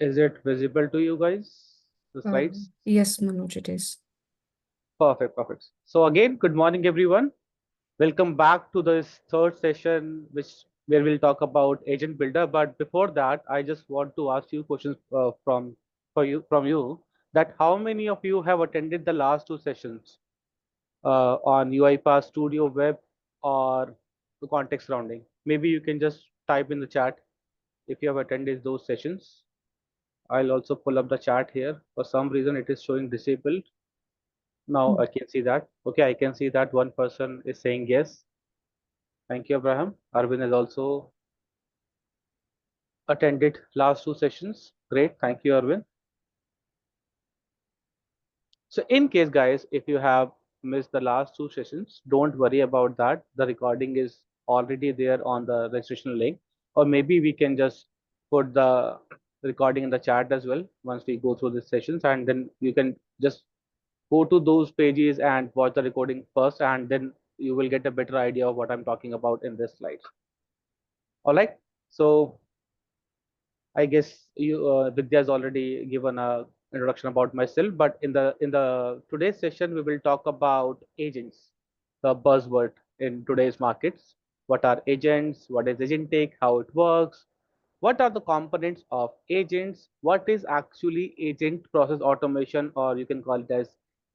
Is it visible to you guys, the slides? Yes, Manoj, it is. Perfect, perfect. So again, good morning, everyone. Welcome back to this third session, which where we'll talk about Agent Builder. But before that, I just want to ask you questions from you that how many of you have attended the last two sessions on UiPath Studio Web or the context rounding? Maybe you can just type in the chat if you have attended those sessions. I'll also pull up the chat here. For some reason, it is showing disabled. Now I can see that. Okay, I can see that one person is saying yes. Thank you, Abraham. Arvind has also attended last two sessions. Great. Thank you, Arvind. So in case, guys, if you have missed the last two sessions, don't worry about that. The recording is already there on the registration link, or maybe we can just put the recording in the chat as well once we go through the sessions, and then you can just go to those pages and watch the recording first, and then you will get a better idea of what I'm talking about in this slide. All right. So I guess you Vidya has already given a introduction about myself, but in the today's session we will talk about agents, the buzzword in today's markets. What are agents? What is agentic? How it works? What are the components of agents? What is actually agent process automation, or you can call it as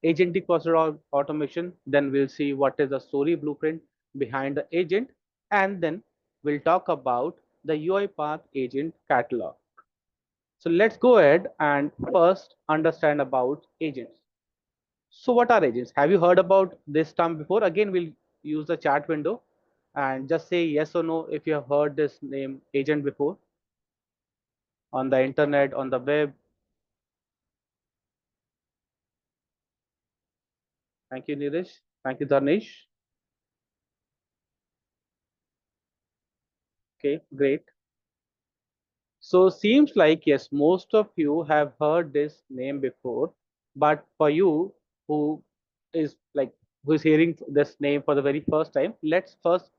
agentic process automation? Then we'll see what is the story blueprint behind the agent, and then we'll talk about the UiPath agent catalog. So let's go ahead and first understand about agents. So what are agents? Have you heard about this term before? Again, we'll use the chat window and just say yes or no if you have heard this name agent before on the internet, on the web. Thank you, Neeraj. Thank you, Dharnesh. Okay, great. So seems like yes, most of you have heard this name before, but for you who is like who is hearing this name for the very first time, let's first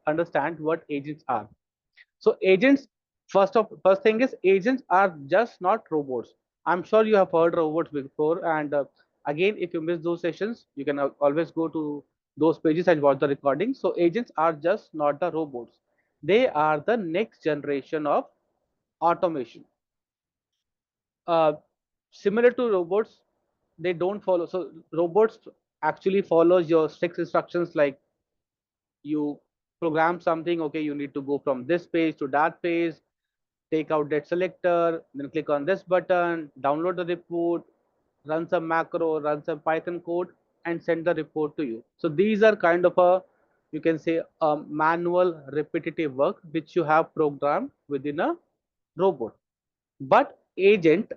understand what agents are. So agents, first thing is agents are just not robots. I'm sure you have heard robots before, and again, if you miss those sessions, you can always go to those pages and watch the recording. So agents are just not the robots. They are the next generation of automation. uh, Similar to robots, they don't follow. So robots actually follows your strict instructions, like you program something. Okay, you need to go from this page to that page, take out that selector, then click on this button, download the report, run some macro, run some Python code, and send the report to you. So these are kind of a, you can say, a manual repetitive work which you have programmed within a robot. But agent,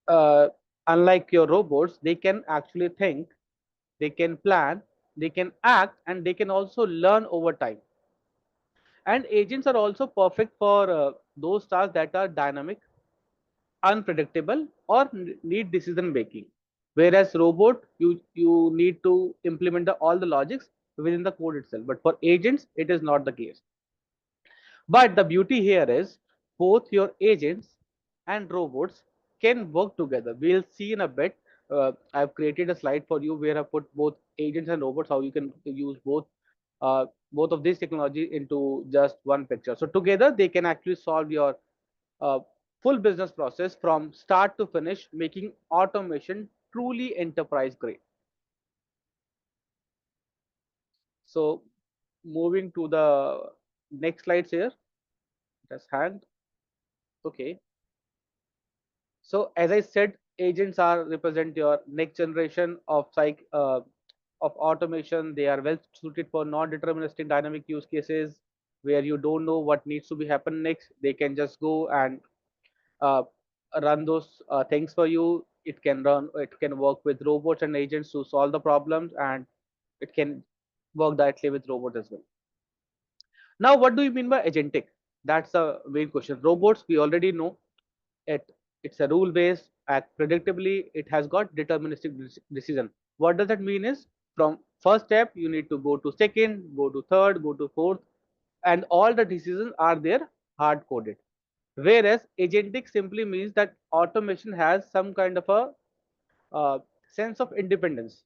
uh, unlike your robots, they can actually think, they can plan, they can act, and they can also learn over time. And agents are also perfect for those tasks that are dynamic, unpredictable, or need decision making. Whereas robot, you need to implement all the logics within the code itself. But for agents, it is not the case. But the beauty here is both your agents and robots can work together. We'll see in a bit. I've created a slide for you where I put both agents and robots, how you can use both of these technology into just one picture. So together they can actually solve your uh, full business process from start to finish, making automation truly enterprise grade. So moving to the next slides here, just hand. Okay. So as I said, agents are represent your next generation of of automation. They are well suited for non-deterministic dynamic use cases where you don't know what needs to be happen next. They can just go and uh, run those things for you. It can run. It can work with robots and agents to solve the problems, and it can work directly with robots as well. Now, what do you mean by agentic? That's the main question. Robots, we already know it. It's a rule based, act predictably. It has got deterministic decision. What does that mean is, from first step you need to go to second, go to third, go to fourth, and all the decisions are there hard coded. Whereas agentic simply means that automation has some kind of a uh, sense of independence.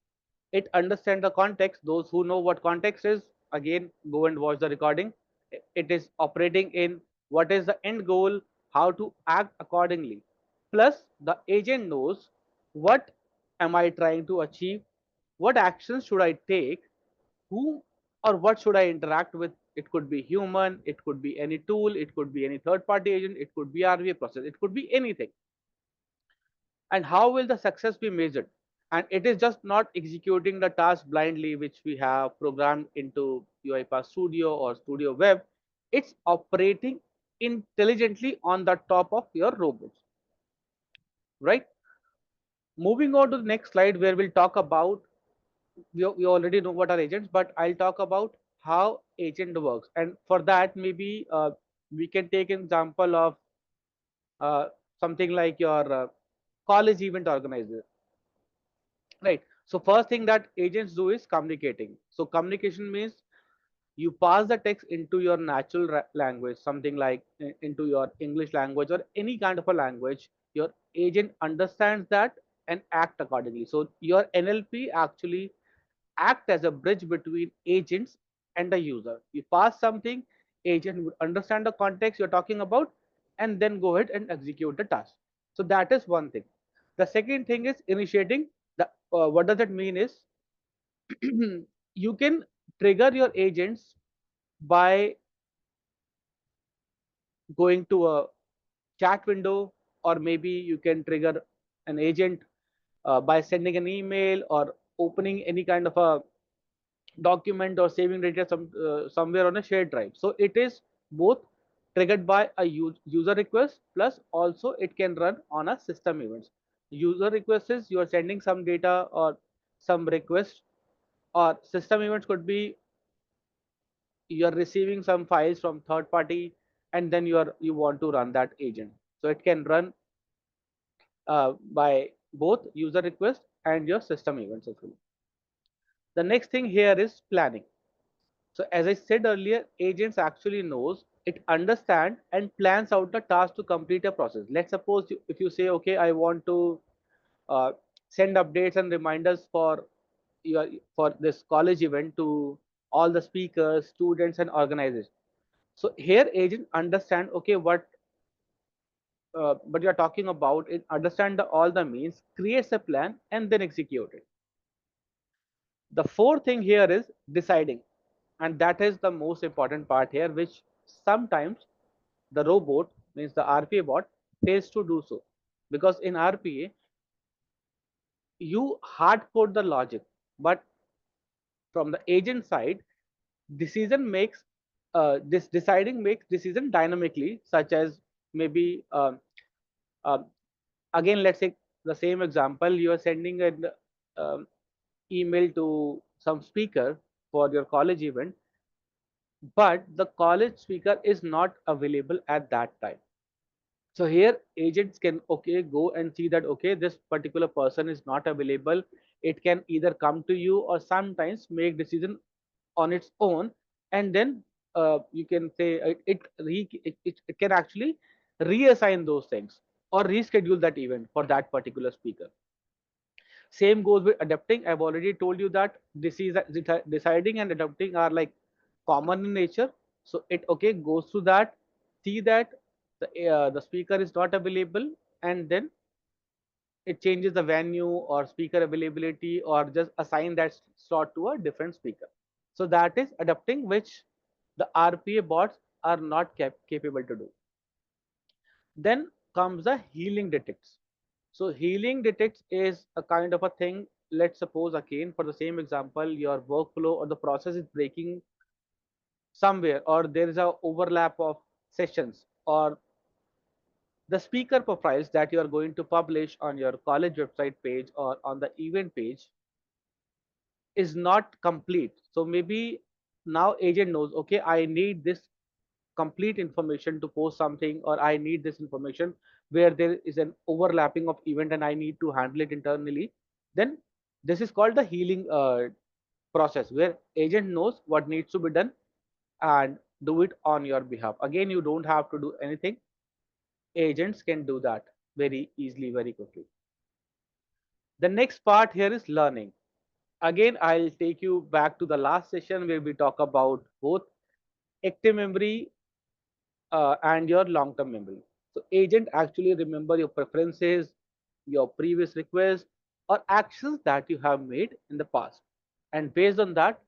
It understands the context. Those who know what context is, again, go and watch the recording. It is operating in what is the end goal, how to act accordingly. Plus, the agent knows what am I trying to achieve, what actions should I take, who or what should I interact with. It could be human, it could be any tool, it could be any third party agent, it could be RVA process, it could be anything. And how will the success be measured? And it is just not executing the task blindly, which we have programmed into UiPath Studio or Studio Web. It's operating intelligently on the top of your robots, right? Moving on to the next slide, where we'll talk about, we already know what are agents, but I'll talk about how agent works. And for that, maybe we can take an example of uh, something like your college event organizer. Right. So first thing that agents do is communicating. So communication means you pass the text into your natural language, something like into your English language or any kind of a language. Your agent understands that and act accordingly. So your NLP actually act as a bridge between agents and the user. You pass something, agent would understand the context you're talking about, and then go ahead and execute the task. So that is one thing. The second thing is initiating. The what does it mean is you can trigger your agents by going to a chat window, or maybe you can trigger an agent by sending an email or opening any kind of a document or saving data somewhere on a shared drive. So it is both triggered by a user request, plus also it can run on a system events. User request is you are sending some data or some request, or system events could be you are receiving some files from third party, and then you want to run that agent. So it can run by both user request and your system events as well. The next thing here is planning. So as I said earlier, agents actually knows, it understand and plans out the task to complete a process. Let's suppose if you say, okay, I want to uh, send updates and reminders for your for this college event to all the speakers, students, and organizers. So here agent understand, okay, what you're talking about, it understand all the means, creates a plan, and then execute it. The fourth thing here is deciding, and that is the most important part here, which sometimes the robot, means the RPA bot, fails to do so. Because in RPA, you hard code the logic, but from the agent side, decision makes this deciding makes decision dynamically, such as maybe uh, again, let's take the same example. You are sending an um, email to some speaker for your college event, but the college speaker is not available at that time. So here agents can, okay, go and see that, okay, this particular person is not available. It can either come to you or sometimes make decision on its own, and then you can say it can actually reassign those things or reschedule that event for that particular speaker. Same goes with adapting. I've already told you that deciding and adapting are like common in nature. So it, okay, goes through that, see that the speaker is not available, and then it changes the venue or speaker availability, or just assign that slot to a different speaker. So that is adapting, which the RPA bots are not capable to do. Then comes the healing detects. So healing detects is a kind of a thing. Let's suppose, again, for the same example, your workflow or the process is breaking somewhere, or there is a overlap of sessions, or the speaker profiles that you are going to publish on your college website page or on the event page is not complete. So maybe now agent knows, okay, I need this complete information to post something, or I need this information where there is an overlapping of event and I need to handle it internally. Then this is called the healing process, where agent knows what needs to be done and do it on your behalf. Again, you don't have to do anything. Agents can do that very easily, very quickly. The next part here is learning. Again, I'll take you back to the last session where we talk about both active memory and your long-term memory. So agent actually remember your preferences, your previous requests, or actions that you have made in the past. And based on that,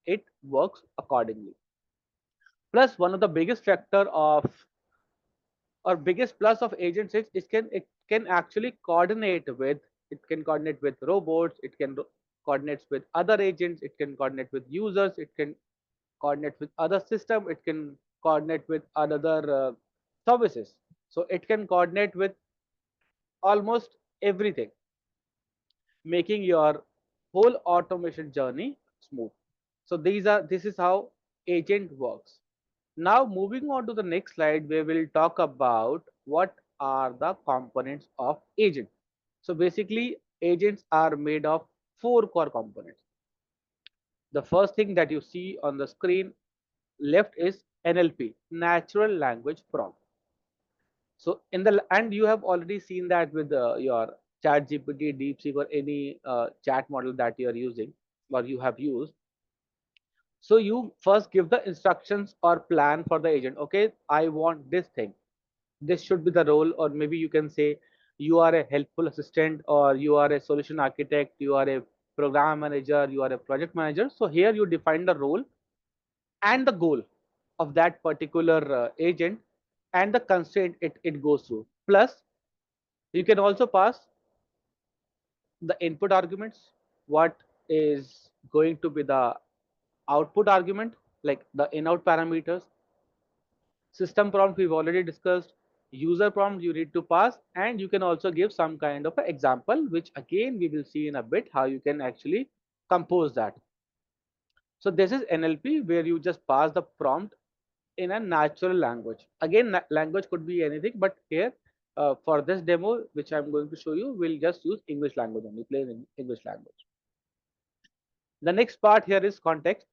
it works accordingly. Plus, one of the biggest factor of or biggest plus of agents is it can actually coordinate with robots, coordinates with other agents, it can coordinate with users, it can coordinate with other system, it can coordinate with other services. So it can coordinate with almost everything, making your whole automation journey smooth. So this is how agent works. Now moving on to the next slide, where we'll talk about what are the components of agent. So basically agents are made of four core components. The first thing that you see on the screen left is NLP, natural language prompt. So in the and you have already seen that with your chat GPT, DeepSeek, or any chat model that you are using or you have used. So you first give the instructions or plan for the agent. Okay, I want this thing. This should be the role, or maybe you can say you are a helpful assistant, or you are a solution architect, you are a program manager, you are a project manager. So here you define the role and the goal of that particular agent and the constraint it goes through. Plus, you can also pass the input arguments, what is going to be the output argument, like the in-out parameters. System prompt we've already discussed, user prompt you need to pass, and you can also give some kind of an example, which again we will see in a bit how you can actually compose that. So this is NLP, where you just pass the prompt in a natural language. Again, language could be anything, but here for this demo, which I'm going to show you, we'll just use English language only, plain English language. The next part here is context.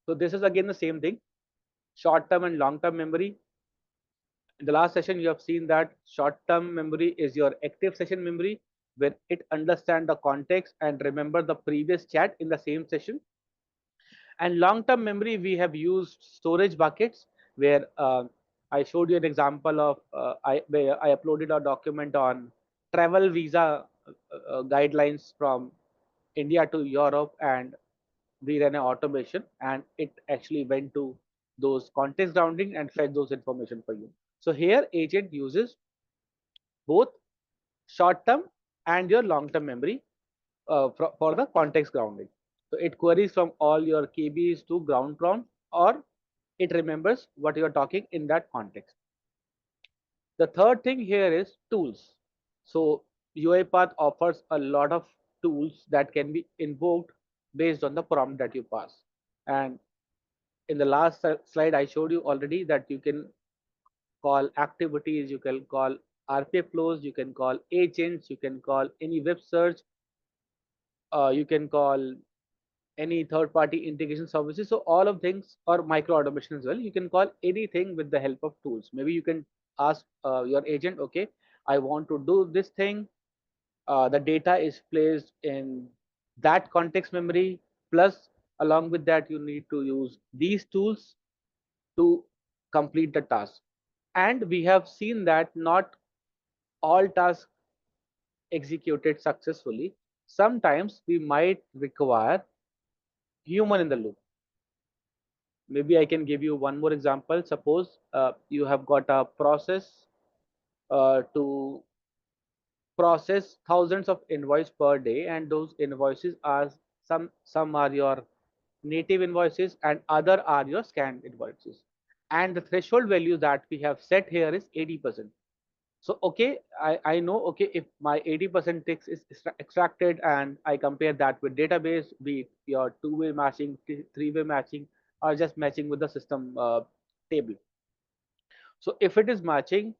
So this is again the same thing, short-term and long-term memory. In the last session, you have seen that short-term memory is your active session memory, where it understands the context and remember the previous chat in the same session. And long-term memory, we have used storage buckets, where I showed you an example of where I uploaded a document on travel visa guidelines from India to Europe, and we ran an automation, and it actually went to those context grounding and fetch those information for you. So here agent uses both short-term and your long-term memory for the context grounding. So it queries from all your KBs to ground prompts, or it remembers what you are talking in that context. The third thing here is tools. So UiPath offers a lot of tools that can be invoked based on the prompt that you pass. And in the last slide, I showed you already that you can call activities, you can call RPA flows, you can call agents, you can call any web search, you can call any third party integration services. So all of things, or micro automation as well, you can call anything with the help of tools. Maybe you can ask your agent, okay, I want to do this thing. The data is placed in that context memory. Plus, along with that, you need to use these tools to complete the task. And we have seen that not all tasks executed successfully. Sometimes we might require human in the loop. Maybe I can give you one more example. Suppose you have got a process to process thousands of invoice per day, and those invoices are some are your native invoices and other are your scanned invoices. And the threshold value that we have set here is 80%. So okay, I know, okay, if my 80% text is extracted and I compare that with database, be it your two-way matching, three-way matching, or just matching with the system table. So if it is matching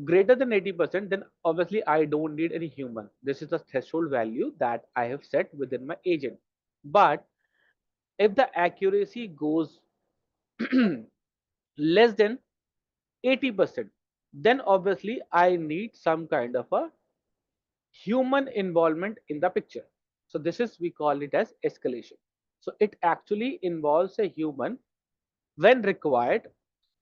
greater than 80%, then obviously I don't need any human. This is the threshold value that I have set within my agent. But if the accuracy goes less than 80%, then obviously I need some kind of a human involvement in the picture. So this is, we call it as escalation. So it actually involves a human when required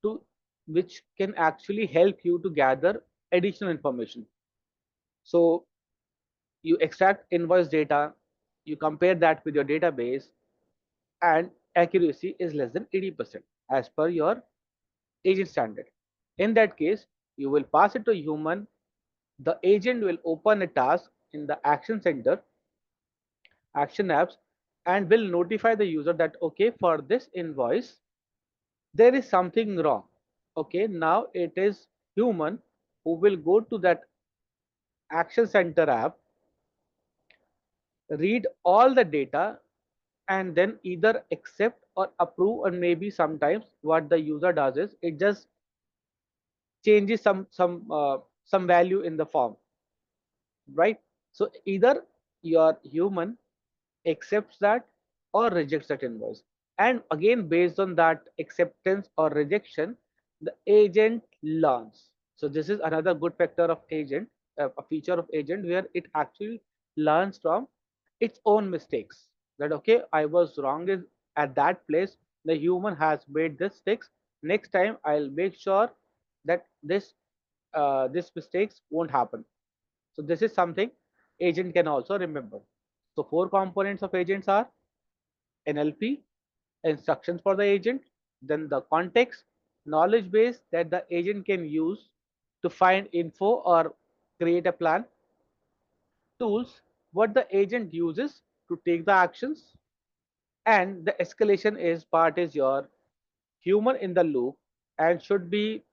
to, which can actually help you to gather additional information. So you extract invoice data, you compare that with your database, and accuracy is less than 80% as per your agent standard. In that case, you will pass it to a human. The agent will open a task in the action center, action apps, and will notify the user that, okay, for this invoice there is something wrong. Okay, now it is human who will go to that action center app, read all the data, and then either accept or approve. And maybe sometimes what the user does is it just changes some value in the form, right? So either your human accepts that or rejects that invoice, and again based on that acceptance or rejection, the agent learns. So this is another good factor of agent, a feature of agent, where it actually learns from its own mistakes, that okay, I was wrong is at that place, the human has made this fix, next time I'll make sure that this mistakes won't happen. So this is something agent can also remember. So four components of agents are NLP, instructions for the agent, then the context, knowledge base that the agent can use to find info or create a plan, tools, what the agent uses to take the actions, and the escalation is part is your human in the loop and should be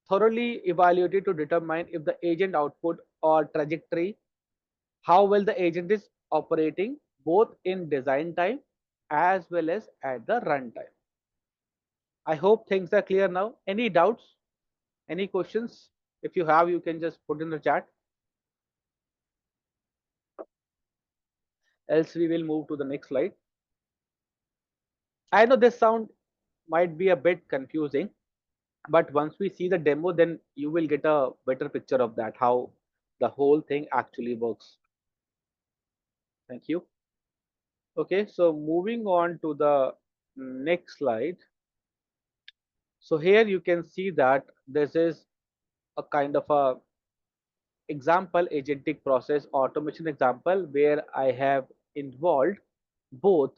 thoroughly evaluated to determine if the agent output or trajectory, how well the agent is operating both in design time as well as at the runtime. I hope things are clear now. Any doubts? Any questions? If you have, you can just put in the chat. Else we will move to the next slide. I know this sound might be a bit confusing, but once we see the demo, then you will get a better picture of that, how the whole thing actually works. Thank you. Okay, so moving on to the next slide. So here you can see that this is a kind of a example, agentic process automation example, where I have involved both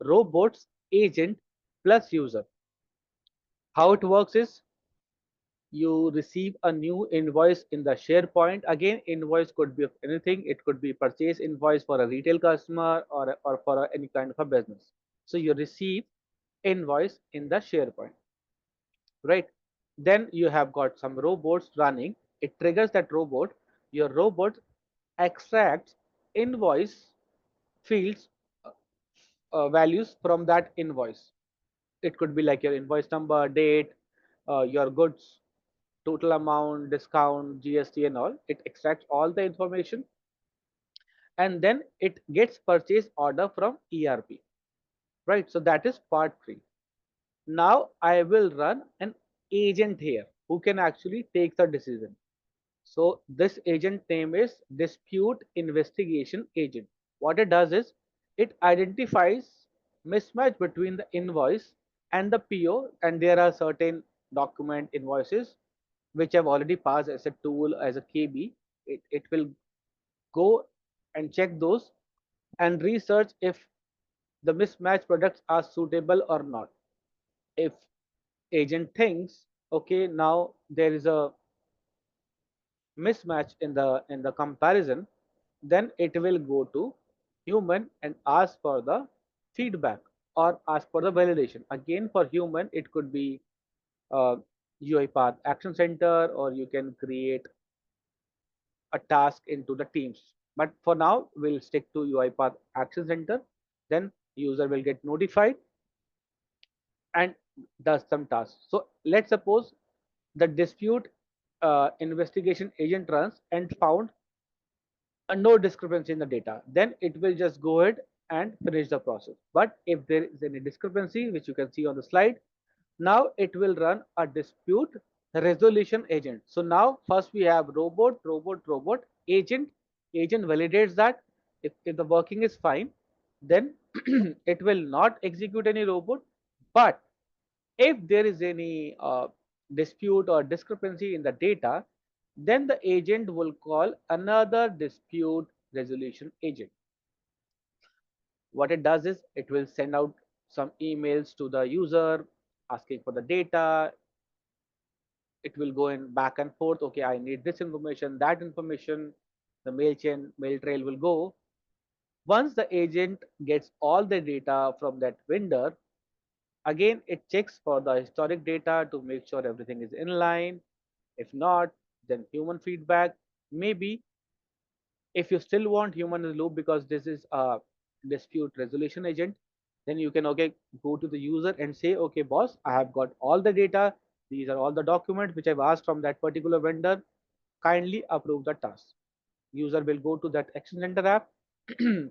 robots, agent plus user. How it works is you receive a new invoice in the SharePoint. Again, invoice could be of anything. It could be purchase invoice for a retail customer or for any kind of a business. So you receive invoice in the SharePoint, right? Then you have got some robots running. It triggers that robot. Your robot extracts invoice fields, values from that invoice. It could be like your invoice number, date, your goods, total amount, discount, GST, and all. It extracts all the information, and then it gets purchase order from ERP, right? So that is part three. Now I will run an agent here who can actually take the decision. So this agent name is dispute investigation agent. What it does is it identifies mismatch between the invoice and the PO, and there are certain document invoices which have already passed as a tool as a KB. It will go and check those and research if the mismatched products are suitable or not. If agent thinks, okay, now there is a mismatch in the comparison, then it will go to human and ask for the feedback or ask for the validation. Again, for human it could be UiPath Action Center, or you can create a task into the teams, but for now we'll stick to UiPath Action Center. Then user will get notified and does some tasks. So let's suppose the dispute investigation agent runs and found a no discrepancy in the data, then it will just go ahead and finish the process. But if there is any discrepancy, which you can see on the slide, now it will run a dispute resolution agent. So now first we have robot, agent. Agent validates that if the working is fine, then it will not execute any robot. But if there is any dispute or discrepancy in the data, then the agent will call another dispute resolution agent. What it does is it will send out some emails to the user asking for the data. It will go in back and forth. Okay, I need this information, that information. The mail trail will go. Once the agent gets all the data from that vendor, again it checks for the historic data to make sure everything is in line. If not, then human feedback. Maybe if you still want human in the loop because this is a dispute resolution agent, then you can okay go to the user and say, okay boss, I have got all the data. These are all the documents which I've asked from that particular vendor. Kindly approve the task. User will go to that action center app,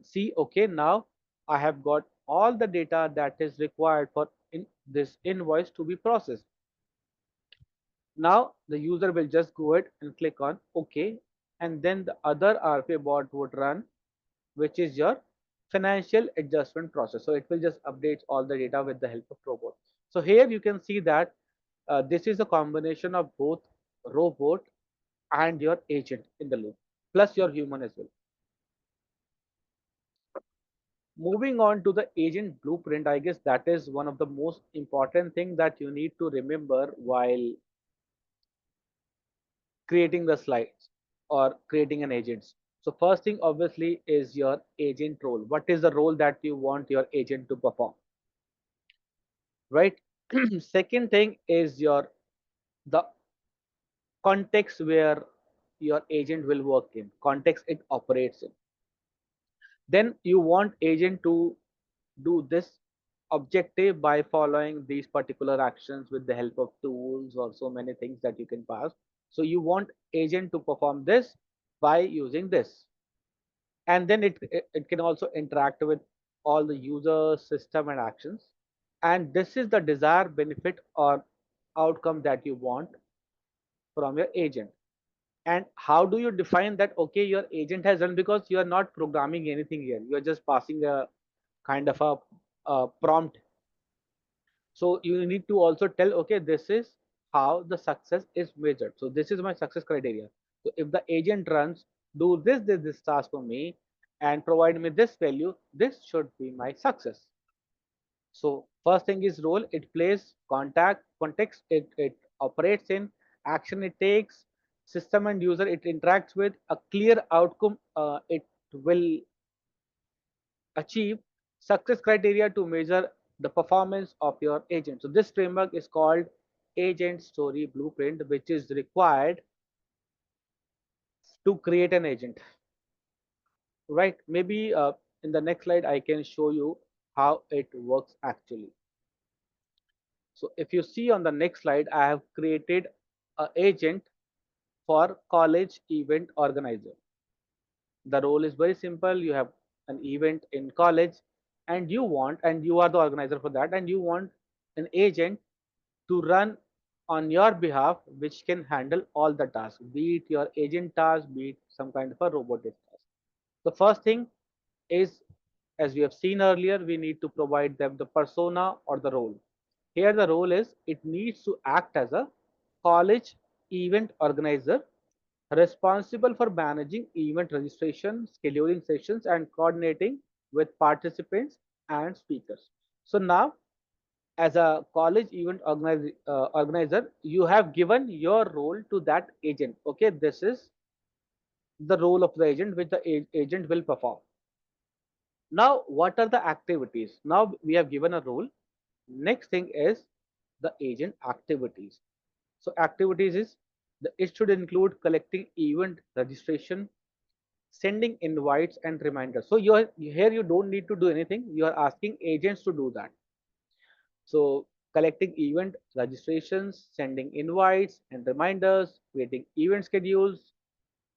see, okay, now I have got all the data that is required for this invoice to be processed. Now the user will just go ahead and click on OK, and then the other RPA bot would run, which is your financial adjustment process. So it will just update all the data with the help of robot. So here you can see that this is a combination of both robot and your agent in the loop, plus your human as well. Moving on to the agent blueprint, I guess that is one of the most important thing that you need to remember while creating the slides or creating an agent. So first thing obviously is your agent role. What is the role that you want your agent to perform, right? Second thing is your the context where your agent will work in, context it operates in. Then you want agent to do this objective by following these particular actions with the help of tools or so many things that you can pass. So you want agent to perform this by using this, and then it can also interact with all the user system and actions, and this is the desired benefit or outcome that you want from your agent. And how do you define that okay your agent has done, because you are not programming anything here, you are just passing a kind of a prompt. So you need to also tell, okay, this is how the success is measured. So this is my success criteria. So if the agent runs, do this task for me and provide me this value, this should be my success. So first thing is role, it plays context, it operates in, action it takes, system and user it interacts with, a clear outcome it will achieve, success criteria to measure the performance of your agent. So this framework is called agent story blueprint, which is required to create an agent, right? Maybe in the next slide I can show you how it works actually. So if you see on the next slide, I have created an agent for college event organizer. The role is very simple. You have an event in college and you are the organizer for that, and you want an agent to run on your behalf, which can handle all the tasks, be it your agent task, be it some kind of a robotic task. The first thing is, as we have seen earlier, we need to provide them the persona or the role. Here the role is it needs to act as a college event organizer responsible for managing event registration, scheduling sessions, and coordinating with participants and speakers. So now, as a college event organizer, you have given your role to that agent. Okay, this is the role of the agent which the agent will perform. Now, what are the activities? Now we have given a role. Next thing is the agent activities. So activities is it should include collecting event registration, sending invites and reminders. So you're here, you don't need to do anything. You are asking agents to do that. So collecting event registrations, sending invites and reminders, creating event schedules,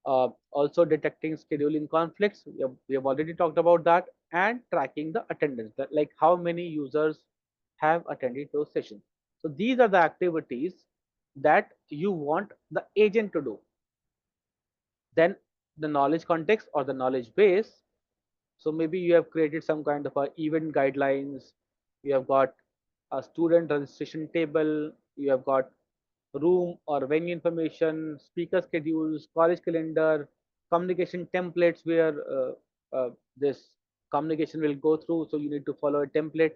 also detecting scheduling conflicts. We have already talked about that, and tracking the attendance, like how many users have attended those sessions. So these are the activities that you want the agent to do. Then the knowledge context or the knowledge base. So maybe you have created some kind of a event guidelines, you have got a student registration table, you have got room or venue information, speaker schedules, college calendar, communication templates where this communication will go through. So you need to follow a template.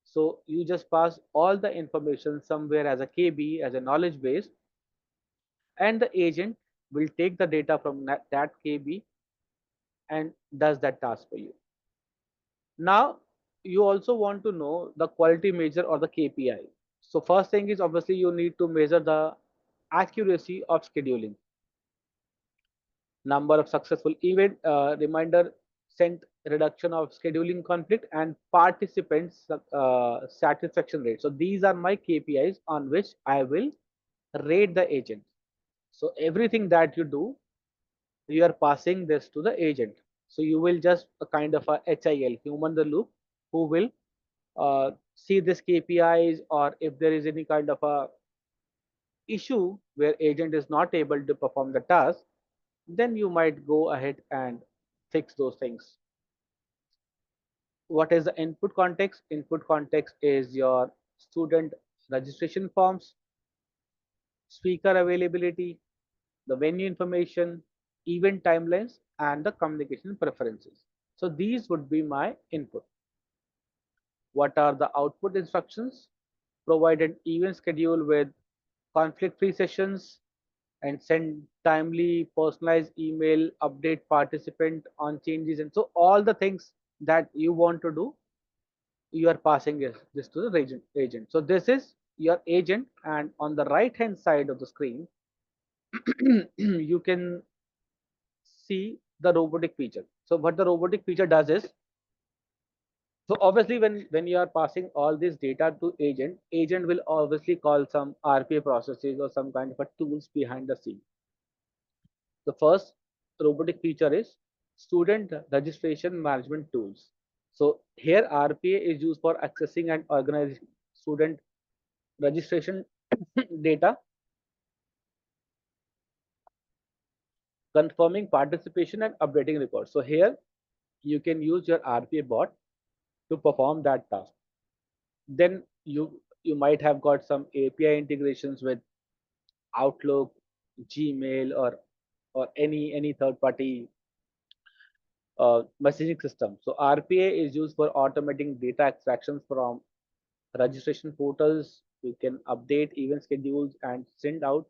So you just pass all the information somewhere as a KB, as a knowledge base, and the agent will take the data from that KB and does that task for you. Now, you also want to know the quality measure or the KPI. So first thing is obviously you need to measure the accuracy of scheduling, number of successful event, reminder sent, reduction of scheduling conflict, and participants satisfaction rate. So these are my KPIs on which I will rate the agent. So everything that you do, you are passing this to the agent. So you will just a kind of a HIL, human the loop, who will see this KPIs, or if there is any kind of a issue where agent is not able to perform the task, then you might go ahead and fix those things. What is the input context? Input context is your student registration forms, speaker availability, the venue information, event timelines, and the communication preferences. So these would be my input. What are the output instructions? Provide an event schedule with conflict-free sessions and send timely personalized email, update participant on changes. And so all the things that you want to do, you are passing this to the agent. So this is your agent. And on the right hand side of the screen, you can see the robotic feature. So what the robotic feature does is, so obviously when you are passing all this data to agent will obviously call some RPA processes or some kind of a tools behind the scene. The first robotic feature is student registration management tools. So here RPA is used for accessing and organizing student registration data, confirming participation and updating records. So here you can use your RPA bot to perform that task. Then you might have got some API integrations with Outlook, Gmail, or any third party messaging system. So RPA is used for automating data extractions from registration portals. You can update event schedules and send out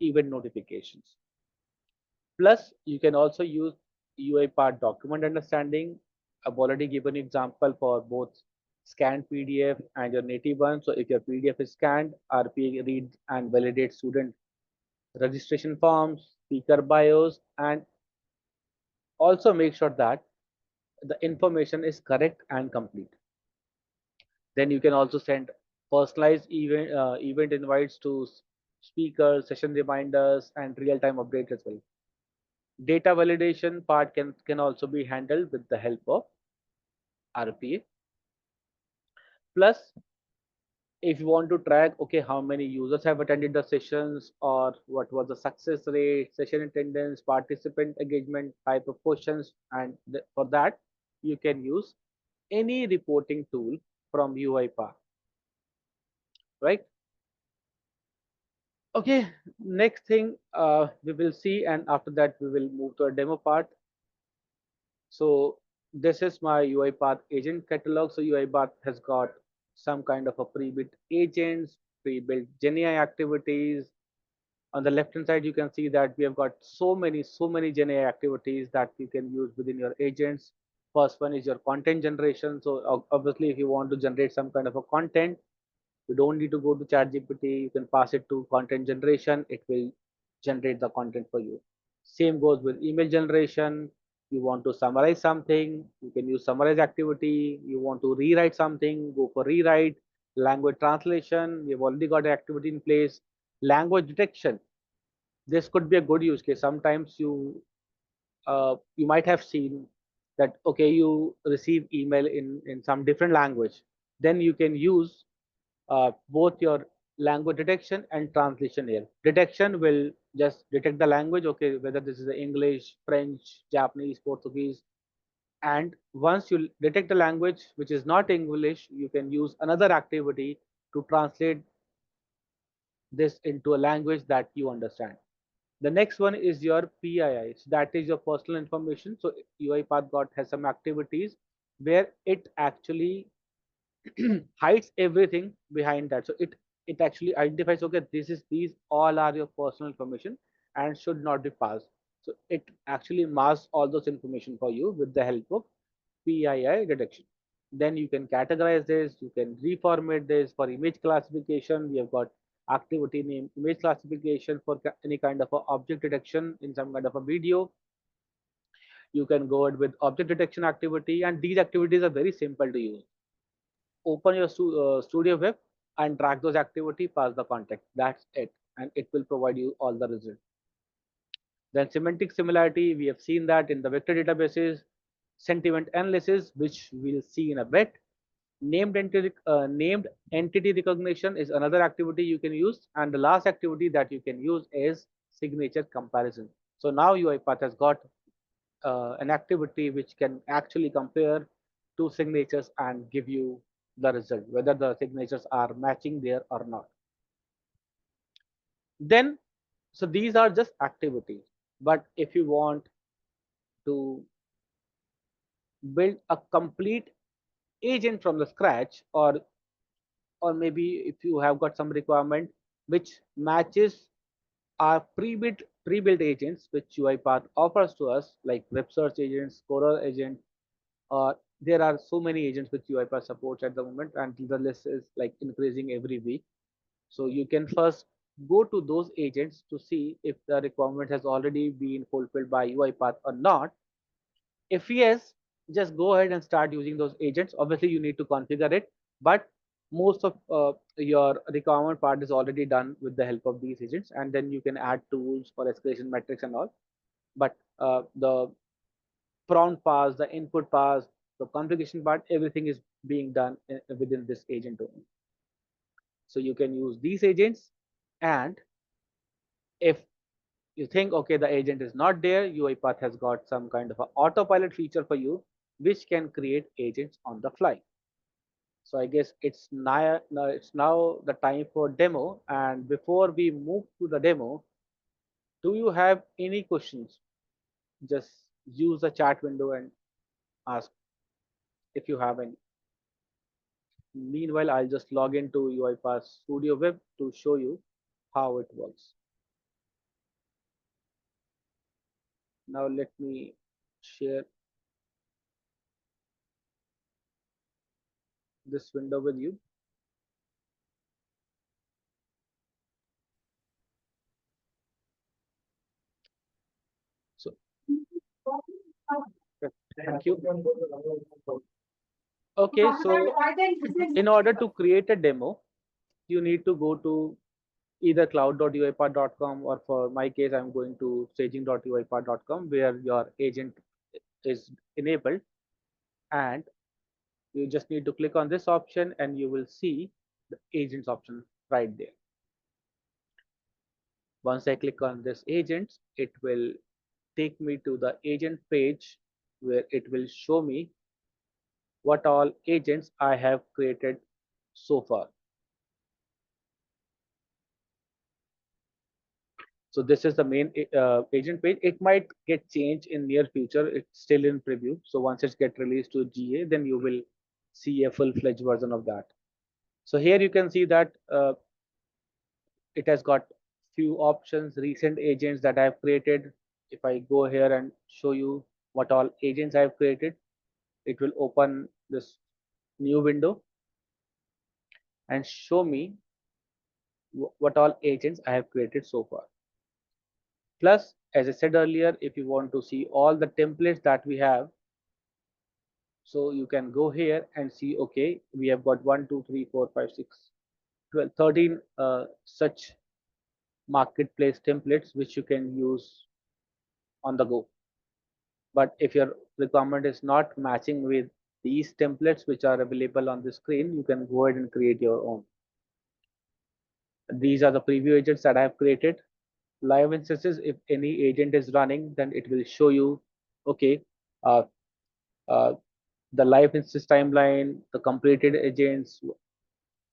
event notifications. Plus, you can also use UiPath document understanding. I've already given example for both scanned PDF and your native one. So if your PDF is scanned, RPA reads and validates student registration forms, speaker bios, and also make sure that the information is correct and complete. Then you can also send personalized event invites to speakers, session reminders, and real-time updates as well. Data validation part can also be handled with the help of RPA. Plus, if you want to track, okay, how many users have attended the sessions, or what was the success rate, session attendance, participant engagement, type of questions, and for that, you can use any reporting tool from UiPath, right? Okay, next thing we will see, and after that we will move to a demo part. So this is my UiPath agent catalog. So UiPath has got some kind of a pre-built agents, pre-built GenAI activities. On the left hand side, you can see that we have got so many GenAI activities that you can use within your agents. First one is your content generation. So obviously, if you want to generate some kind of a content, you don't need to go to ChatGPT. You can pass it to content generation. It will generate the content for you. Same goes with email generation. You want to summarize something, you can use summarize activity. You want to rewrite something, go for rewrite. Language translation, we've already got an activity in place. Language detection, this could be a good use case. Sometimes you might have seen that, okay, you receive email in some different language, then you can use both your language detection and translation here. Detection will just detect the language, okay, whether this is English, French, Japanese, Portuguese. And once you detect the language which is not English, you can use another activity to translate this into a language that you understand. The next one is your PII. So that is your personal information. So UiPath got has some activities where it actually hides everything behind that. So it actually identifies, okay, these all are your personal information and should not be passed. So it actually masks all those information for you with the help of PII detection. Then you can categorize this, you can reformat this for image classification. We have got activity name image classification for any kind of a object detection in some kind of a video. You can go ahead with object detection activity, and these activities are very simple to use. Open your studio web and drag those activity, pass the context. That's it, and it will provide you all the results. Then semantic similarity, we have seen that in the vector databases. Sentiment analysis, which we'll see in a bit. Named entity recognition is another activity you can use, and the last activity that you can use is signature comparison. So now UiPath has got an activity which can actually compare two signatures and give you the result, whether the signatures are matching there or not. Then, so these are just activities. But if you want to build a complete agent from the scratch, or maybe if you have got some requirement which matches our pre-built agents which UiPath offers to us, like web search agents, Coral agent. There are so many agents which UiPath supports at the moment, and the list is like increasing every week. So you can first go to those agents to see if the requirement has already been fulfilled by UiPath or not. If yes, just go ahead and start using those agents. Obviously, you need to configure it, but most of your requirement part is already done with the help of these agents, and then you can add tools for escalation metrics and all. But the prompt pass, the input pass, the configuration part, everything is being done within this agent only. So you can use these agents, and if you think, okay, the agent is not there, UiPath has got some kind of a autopilot feature for you, which can create agents on the fly. So I guess it's now the time for demo. And before we move to the demo, do you have any questions? Just use the chat window and ask if you have any. Meanwhile, I'll just log into UiPath Studio Web to show you how it works. Now let me share this window with you. So thank you. Okay, so in order to create a demo, you need to go to either cloud.uipath.com, or for my case, I'm going to staging.uipath.com, where your agent is enabled. And you just need to click on this option and you will see the agents option right there. Once I click on this agents, it will take me to the agent page where it will show me what all agents I have created so far. So this is the main agent page. It might get changed in near future. It's still in preview. So once it's get released to GA, then you will see a full-fledged version of that. So here you can see that it has got few options, recent agents that I have created. If I go here and show you what all agents I have created, it will open this new window and show me what all agents I have created so far. Plus, as I said earlier, if you want to see all the templates that we have, so you can go here and see, okay, we have got 1, 2, 3, 4, 5, 6, 12, 13 such marketplace templates which you can use on the go. But if your requirement is not matching with these templates which are available on the screen, you can go ahead and create your own. These are the preview agents that I have created. Live instances, if any agent is running, then it will show you, okay, uh, uh, the live instance timeline, the completed agents,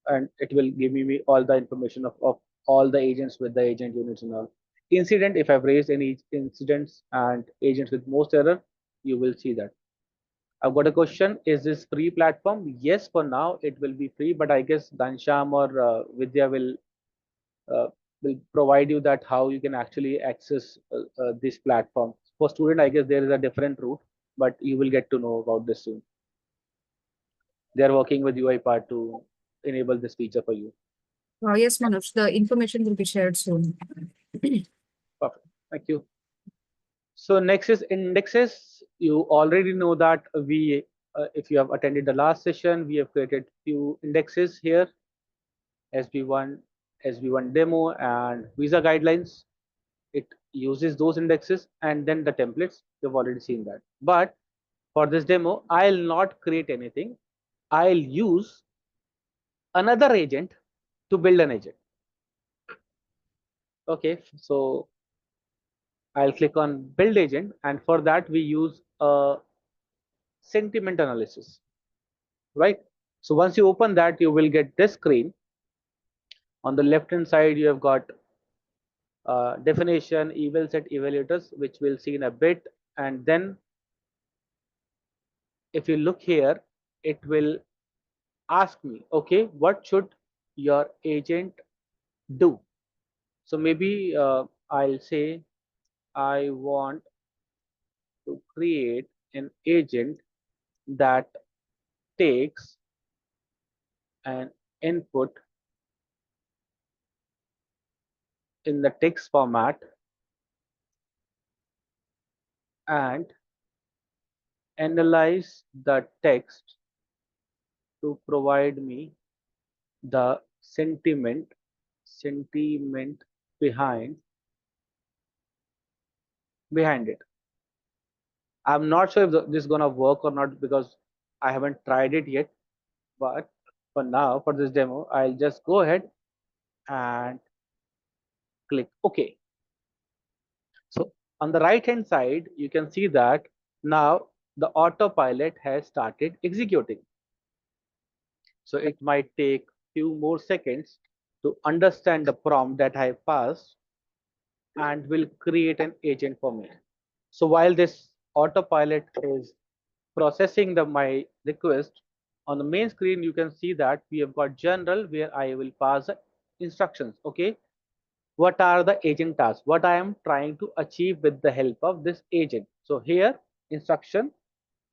and it will give me all the information of all the agents with the agent units and all. Incident, if I've raised any incidents and agents with most error, you will see that. I've got a question. Is this free platform? Yes, for now it will be free, but I guess Dansham or Vidya uh, will provide you that how you can actually access this platform. For student, I guess there is a different route, but you will get to know about this soon. They are working with UiPath to enable this feature for you. Yes, Manoj, the information will be shared soon. Perfect. Thank you. So next is indexes. You already know that if you have attended the last session, we have created few indexes here, SB1, SB1 demo, and visa guidelines. It uses those indexes and then the templates. You've already seen that. But for this demo, I'll not create anything. I'll use another agent to build an agent. Okay, so I'll click on build agent, and for that we use a sentiment analysis, right? So once you open that, you will get this screen. On the left hand side, you have got definition, eval set evaluators, which we'll see in a bit. And then if you look here, it will ask me, okay, what should your agent do? So maybe I'll say I want to create an agent that takes an input in the text format and analyze the text to provide me the sentiment behind it. I'm not sure if this is gonna work or not because I haven't tried it yet. But for now, for this demo, I'll just go ahead and click OK. So on the right hand side, you can see that now the autopilot has started executing. So it might take few more seconds to understand the prompt that I passed and will create an agent for me. So while this autopilot is processing my request, on the main screen you can see that we have got general where I will pass the instructions. Okay, what are the agent tasks? What I am trying to achieve with the help of this agent. So here instruction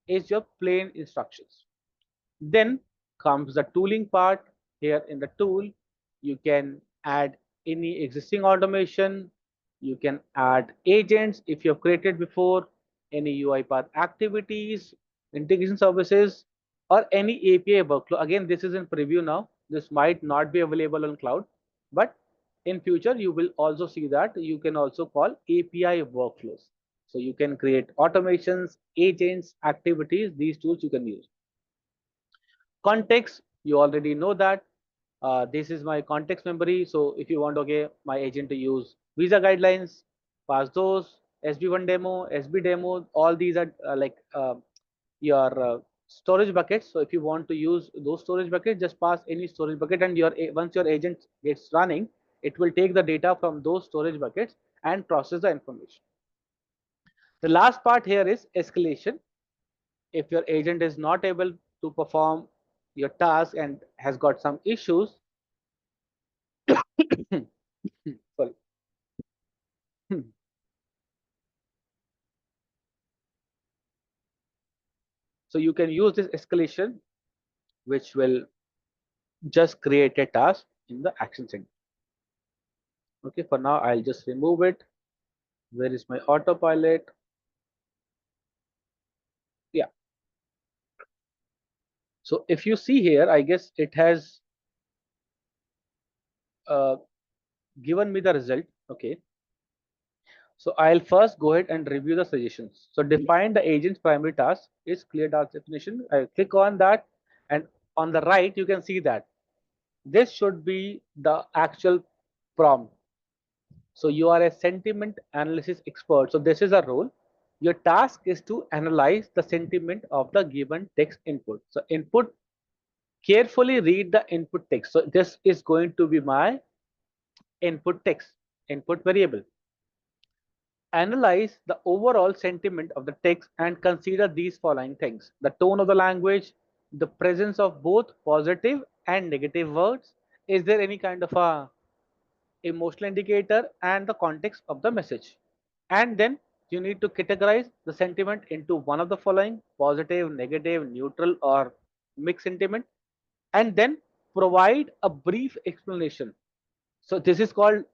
is your plain instructions. Then comes the tooling part. Here in the tool, you can add any existing automation. You can add agents if you have created before, any UiPath activities, integration services, or any API workflow. Again, this is in preview now. This might not be available on cloud, but in future, you will also see that you can also call API workflows. So you can create automations, agents, activities, these tools you can use. Context, you already know that this is my context memory. So if you want, okay, my agent to use visa guidelines, pass those, SB1 demo, SB demo, all these are your storage buckets. So if you want to use those storage buckets, just pass any storage bucket, and once your agent gets running, it will take the data from those storage buckets and process the information. The last part here is escalation. If your agent is not able to perform your task and has got some issues, sorry, so you can use this escalation, which will just create a task in the action center. Okay, for now I'll just remove it. Where is my autopilot? Yeah, so if you see here, I guess it has uh, given me the result. Okay, so I'll first go ahead and review the suggestions. So define the agent's primary task is clear task definition. I click on that, and on the right you can see that this should be the actual prompt. So you are a sentiment analysis expert. So this is a role. Your task is to analyze the sentiment of the given text input. So input, carefully read the input text. So this is going to be my input text, input variable. Analyze the overall sentiment of the text and consider these following things: the tone of the language, the presence of both positive and negative words, is there any kind of a emotional indicator, and the context of the message. And then you need to categorize the sentiment into one of the following: positive, negative, neutral, or mixed sentiment, and then provide a brief explanation. So this is called,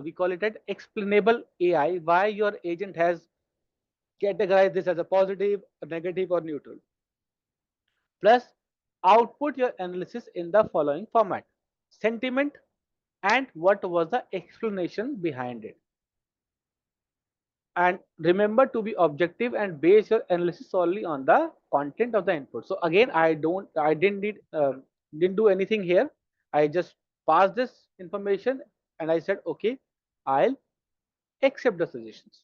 we call it an explainable AI, why your agent has categorized this as a positive, a negative, or neutral. Plus, output your analysis in the following format: sentiment and what was the explanation behind it. And remember to be objective and base your analysis solely on the content of the input. So again, I didn't need, didn't do anything here. I just passed this information and I said, okay, I'll accept the suggestions,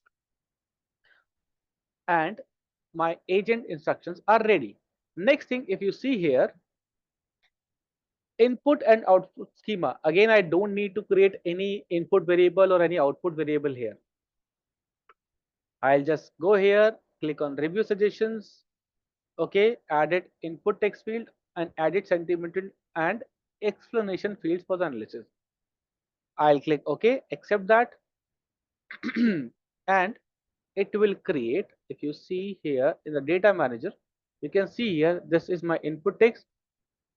and my agent instructions are ready. Next thing, if you see here, input and output schema. Again, I don't need to create any input variable or any output variable here. I'll just go here, click on review suggestions. Okay, added input text field and added sentimental and explanation fields for the analysis. I'll click OK, accept that, and it will create. If you see here in the data manager, you can see here this is my input text,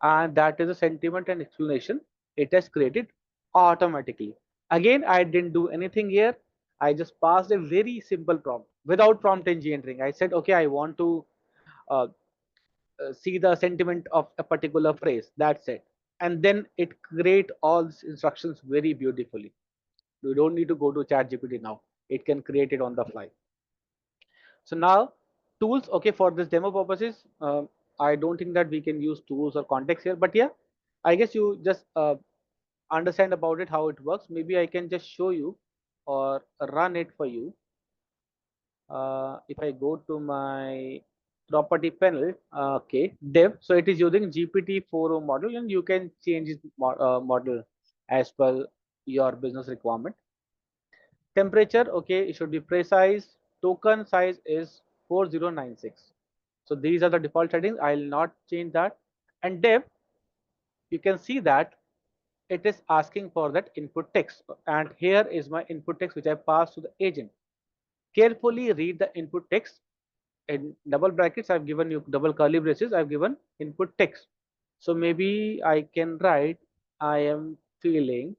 and that is a sentiment and explanation. It has created automatically. Again, I didn't do anything here. I just passed a very simple prompt without prompt engineering. I said, okay, I want to uh, see the sentiment of a particular phrase. That's it. And then it create all these instructions very beautifully. You don't need to go to ChatGPT now. It can create it on the fly. So now tools, okay, for this demo purposes, I don't think that we can use tools or context here, but yeah, I guess you just understand about it, how it works. Maybe I can just show you or run it for you. If I go to my property panel, okay, dev, so it is using GPT-4o model, and you can change its model as per your business requirement. Temperature, okay, it should be precise. Token size is 4096. So these are the default settings. I'll not change that. And dev, you can see that it is asking for that input text. And here is my input text which I passed to the agent. Carefully read the input text. In double brackets, I've given you double curly braces. I've given input text. So maybe I can write, I am feeling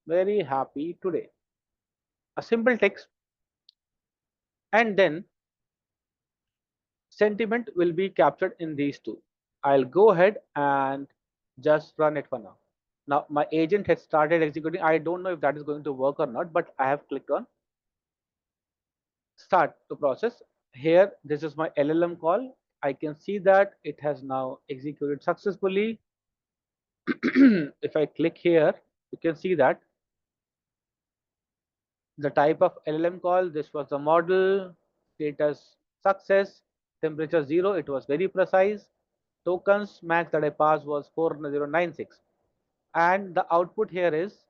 very happy today. A simple text, and then sentiment will be captured in these two. I'll go ahead and just run it for now. Now my agent has started executing. I don't know if that is going to work or not, but I have clicked on start to process. Here, this is my LLM call. I can see that it has now executed successfully. If I click here, you can see that the type of LLM call, this was the model, status success, temperature 0, it was very precise. Tokens max that I passed was 4096. And the output here is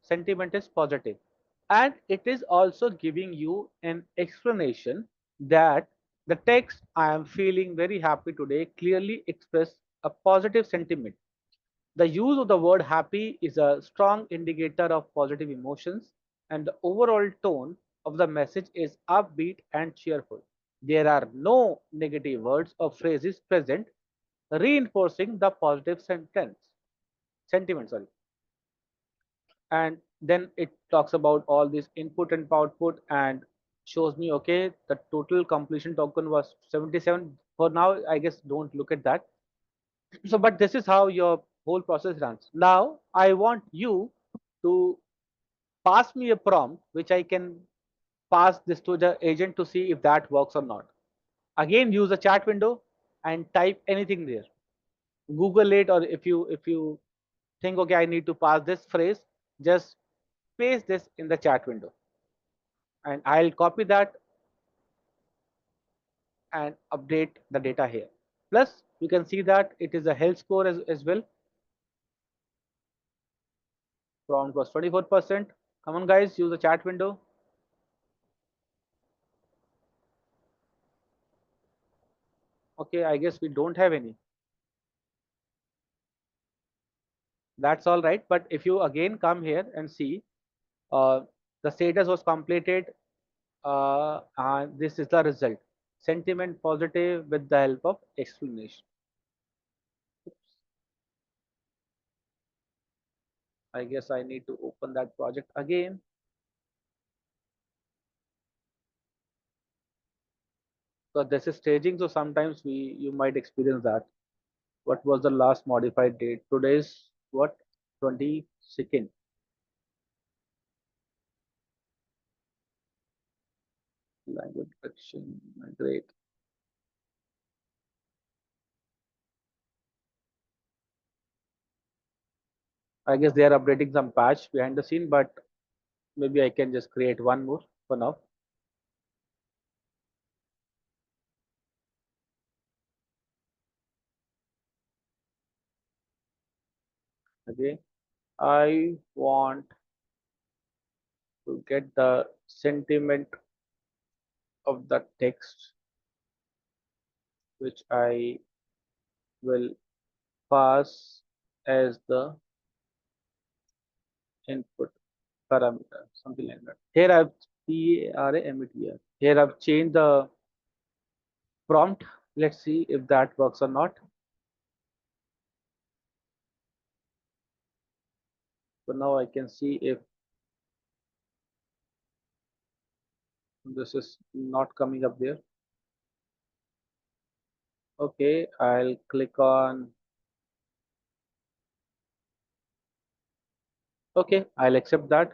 sentiment is positive. And it is also giving you an explanation that the text I am feeling very happy today clearly express a positive sentiment. The use of the word happy is a strong indicator of positive emotions, and the overall tone of the message is upbeat and cheerful. There are no negative words or phrases present, reinforcing the positive sentiment. Sorry. And then it talks about all this input and output and shows me, okay, the total completion token was 77. For now, I guess don't look at that. So, but this is how your whole process runs. Now I want you to pass me a prompt which I can pass this to the agent to see if that works or not. Again, use the chat window and type anything there. Google it, or if you think, okay, I need to pass this phrase, just paste this in the chat window, and I'll copy that and update the data here. Plus, you can see that it is a health score as well. Prompt was 24%. Come on, guys, use the chat window. Okay, I guess we don't have any. That's all right. But if you again come here and see, uh, the status was completed, and this is the result. Sentiment positive with the help of explanation. I guess I need to open that project again. So this is staging, so sometimes you might experience that. What was the last modified date? Today's what? 22nd. Language correction. Great. I guess they are updating some patch behind the scene, but maybe I can just create one more for now. Okay. I want to get the sentiment of the text, which I will pass as the input parameter, something like that. Here I've PARAMETR. Here I've changed the prompt. Let's see if that works or not. So now I can see if this is not coming up there. Okay, I'll click on. Okay, I'll accept that.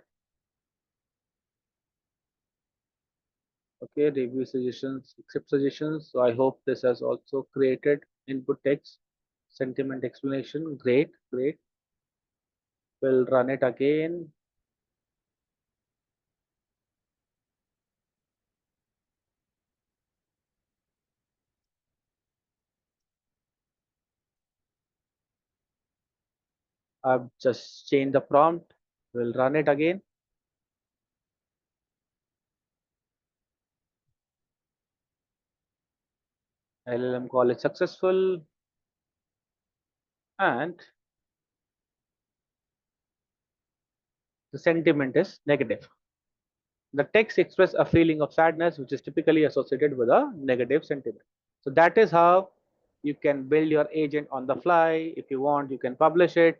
Okay, review suggestions, accept suggestions. So I hope this has also created input text, sentiment explanation. Great, great. We'll run it again. I've just changed the prompt. We'll run it again. LLM call is successful, and the sentiment is negative. The text expresses a feeling of sadness, which is typically associated with a negative sentiment. So that is how you can build your agent on the fly. If you want, you can publish it.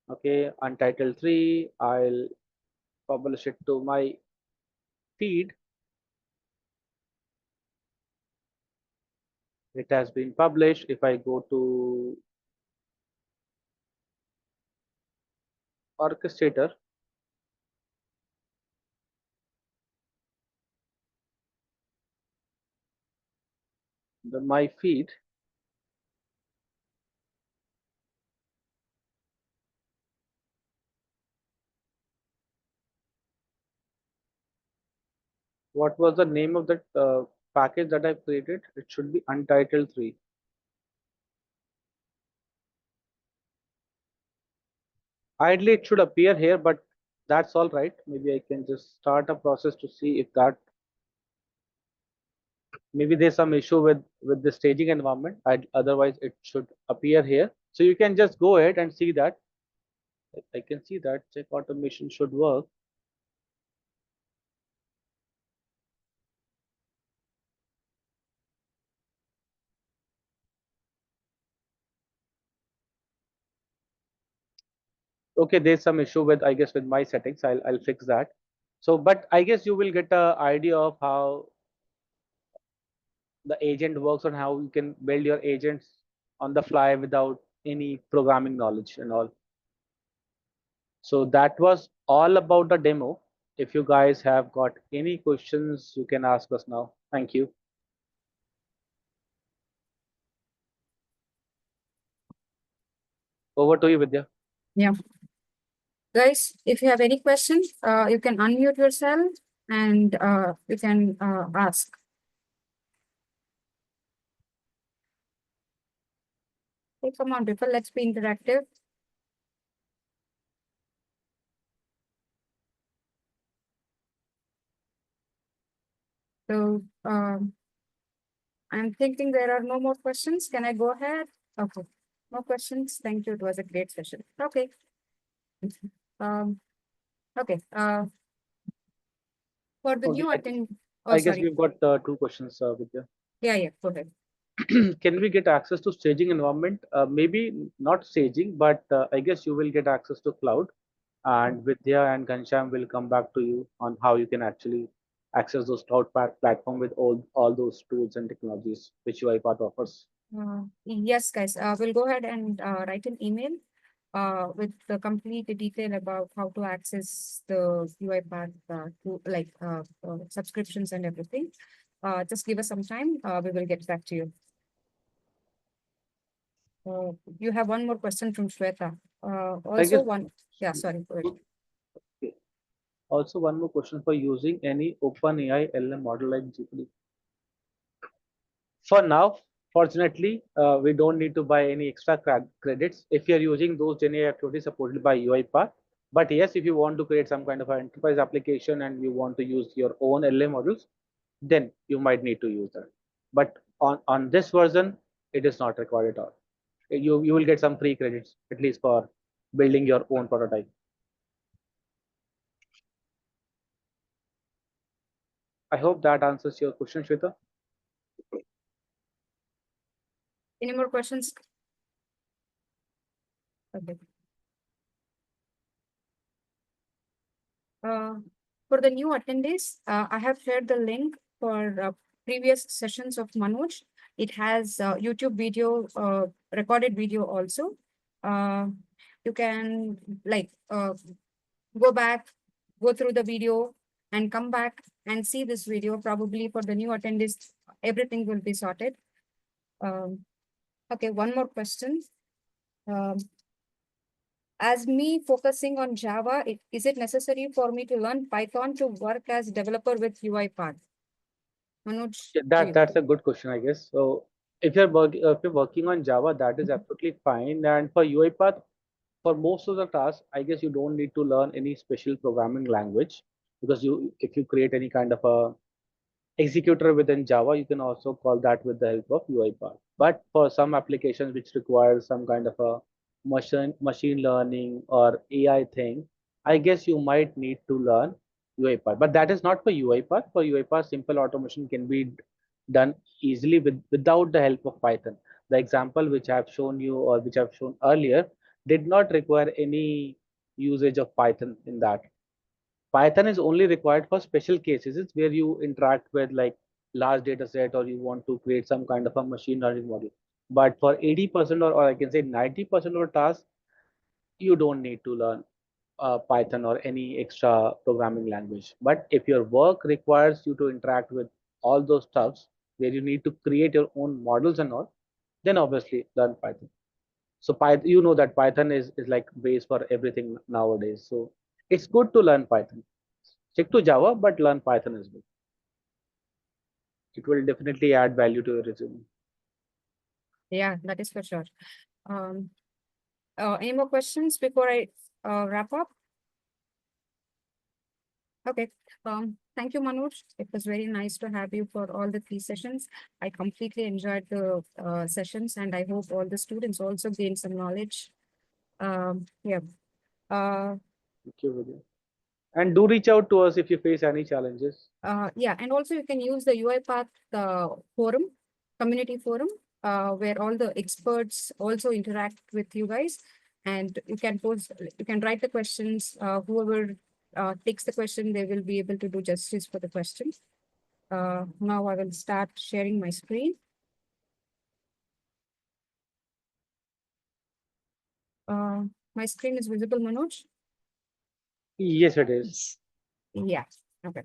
Okay, Untitled 3, I'll publish it to my feed. It has been published. If I go to orchestrator, my feed, what was the name of that package that I created? It should be Untitled 3. Ideally, it should appear here, but that's all right. Maybe I can just start a process to see if that, maybe there's some issue with the staging environment. Otherwise, it should appear here. So you can just go ahead and see that. I can see that check automation should work. Okay, there's some issue with, I guess, with my settings. I'll fix that. So, but I guess you will get a idea of how the agent works and how you can build your agents on the fly without any programming knowledge and all. So that was all about the demo. If you guys have got any questions, you can ask us now. Thank you. Over to you, Vidya. Yeah. Guys, if you have any questions, you can unmute yourself and you can ask. Hey, come on, people, let's be interactive. So I'm thinking there are no more questions. Can I go ahead? Okay. No questions. Thank you. It was a great session. Okay. Um, okay. For the Okay, new attend. Oh, I guess sorry. we've got two questions, Vidya. Yeah, yeah. Go ahead. Can we get access to staging environment? Maybe not staging, but I guess you will get access to cloud. And Vidya and Gansham will come back to you on how you can actually access those cloud platform with all those tools and technologies which UiPath offers. Yes, guys. We'll go ahead and write an email with the complete detail about how to access the UiPath to like subscriptions and everything. Just give us some time. We will get back to you. You have one more question from Shweta. I Also guess one. Yeah, sorry. Go ahead. okay. Also one more question for using any OpenAI LM model like GPT. For now, fortunately, we don't need to buy any extra credits if you're using those GenAI activities supported by UiPath. But yes, if you want to create some kind of an enterprise application and you want to use your own LLM models, then you might need to use that. But on this version, it is not required at all. You will get some free credits, at least for building your own prototype. I hope that answers your question, Shweta. Any more questions? Okay. Uh, for the new attendees, I have shared the link for previous sessions of Manoj. It has YouTube video, recorded video also. Uh, you can like go back, go through the video and come back and see this video. Probably for the new attendees, everything will be sorted. Okay, one more question. Um, as me focusing on Java, is it necessary for me to learn Python to work as developer with UiPath? Manoj, Yeah, to you. that's a good question, I guess. So if you're working on Java, that is absolutely fine. And for UiPath, for most of the tasks, I guess you don't need to learn any special programming language because you if you create any kind of a executor within Java, you can also call that with the help of UiPath. But for some applications which require some kind of a machine learning or AI thing, I guess you might need to learn UiPath. But that is not for UiPath. For UiPath, simple automation can be done easily without the help of Python. The example which I have shown you or which I've shown earlier did not require any usage of Python in that. Python is only required for special cases. It's where you interact with like large data set or you want to create some kind of a machine learning model. But for 80% or I can say 90% of the tasks, you don't need to learn Python or any extra programming language. But if your work requires you to interact with all those stuffs where you need to create your own models and all, then obviously learn Python. So Python, you know that Python is like base for everything nowadays. So it's good to learn Python. Stick to Java, but learn Python as well. It will definitely add value to your resume. Yeah, that is for sure. Um, any more questions before I wrap up? Okay. Thank you, Manoj. It was very nice to have you for all the three sessions. I completely enjoyed the sessions, and I hope all the students also gained some knowledge. Yeah. Uh, Thank you, Vidya. And do reach out to us if you face any challenges. yeah, and also you can use the UiPath forum, community forum, where all the experts also interact with you guys, and you can write the questions. Whoever takes the question, they will be able to do justice for the question. Now I will start sharing my screen. My screen is visible, Manoj? Yes, it is. Yeah. Okay.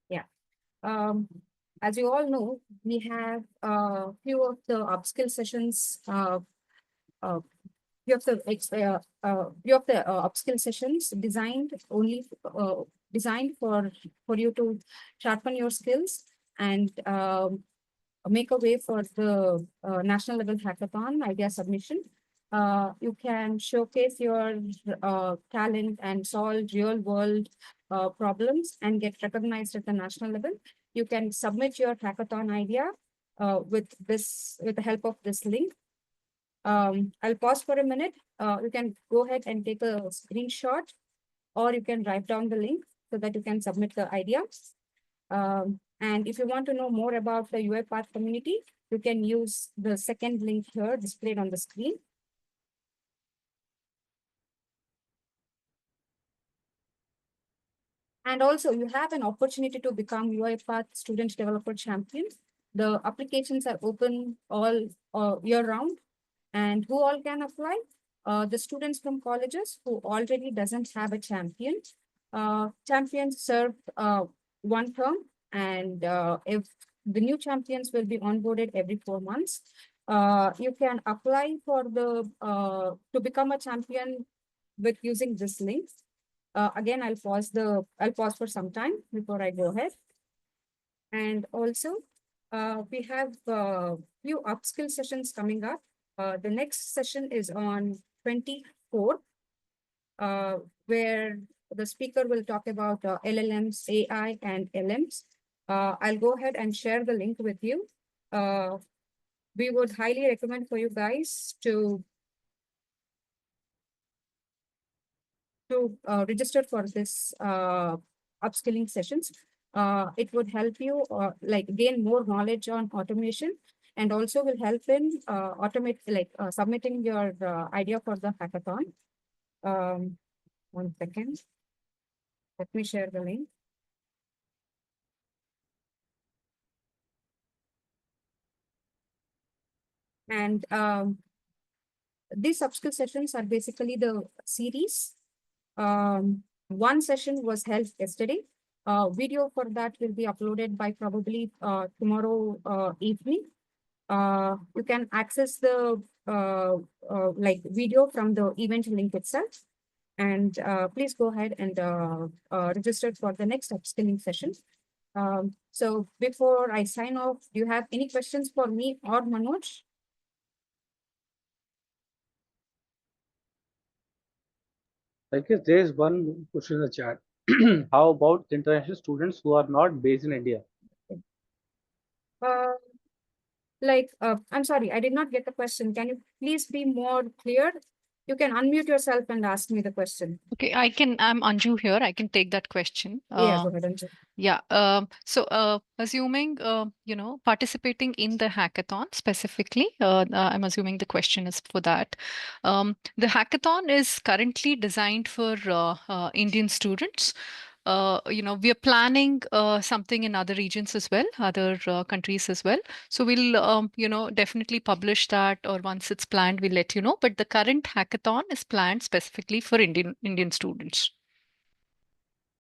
Yeah. Um, as you all know, we have a few of the upskill sessions, few of the upskill sessions designed for you to sharpen your skills and make a way for the national level hackathon idea submission. You can showcase your talent and solve real world problems and get recognized at the national level. You can submit your hackathon idea with the help of this link. I'll pause for a minute. You can go ahead and take a screenshot, or you can write down the link so that you can submit the idea. And if you want to know more about the UiPath community, you can use the second link here displayed on the screen. And also, you have an opportunity to become UiPath Student Developer Champion. The applications are open all year round. And who all can apply? The students from colleges who already doesn't have a champion. Champions serve one term, and if the new champions will be onboarded every 4 months. You can apply for the to become a champion with using this link. Again, I'll pause for some time before I go ahead. And also, we have a few upskill sessions coming up. The next session is on 24th, where the speaker will talk about LLMs, AI, and LMs. I'll go ahead and share the link with you. We would highly recommend for you guys to register for this upskilling sessions. It would help you like gain more knowledge on automation, and also will help in submitting your idea for the hackathon. 1 second. Let me share the link. And these upskill sessions are basically the series. One session was held yesterday. Video for that will be uploaded by probably tomorrow evening. You can access the video from the event link itself. And please go ahead and register for the next upskilling session. So before I sign off, do you have any questions for me or Manoj? I guess there is one question in the chat. How about international students who are not based in India? Uh, I'm sorry, I did not get the question. Can you please be more clear? You can unmute yourself and ask me the question. Okay, I'm Anju here. I can take that question. Yeah, go ahead, Anju. Yeah. Assuming, participating in the hackathon specifically, I'm assuming the question is for that. The hackathon is currently designed for Indian students. We are planning something in other regions as well, other countries as well. So we'll, definitely publish that, or once it's planned, we'll let you know. But the current hackathon is planned specifically for Indian students.